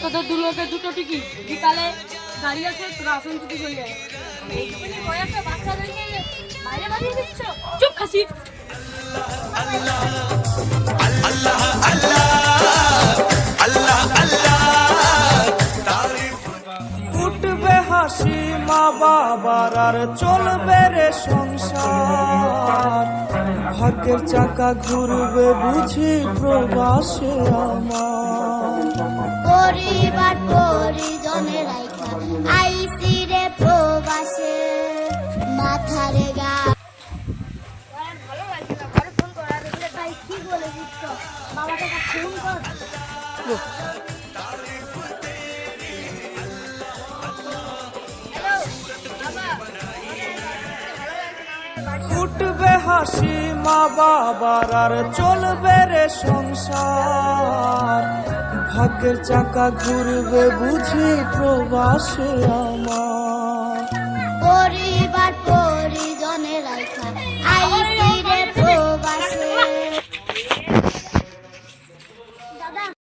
তোদের দুলোকে দুটো টিকিট, বিকালে গাড়ি আছে, তোরা আসন ছুটি চলে যাবে। এইটুকুনি বয়সে বাচ্চাদেরকে বাইরে বানিয়ে দিচ্ছ, চুপ খাসি। উঠবে হাসি মা বাবার আর চলবে রে সংসার, ভাগ্যের চাকা ঘুরবে বুঝি প্রবাসে আমার। পরিবার পরিজনের রাইখা আইসি রে প্রবাসে, মাথারে গা ভালো লাগছে না, ঘরে ফোন করা দেখলে ভাই কি বলে দিচ্ছ, বাবাকে ফোন কর। উঠবে হাসি মা বাবার আর চলবে রে সংসার, ভাগ্যের চাকা ঘুরবে বুঝি প্রবাসে আমার।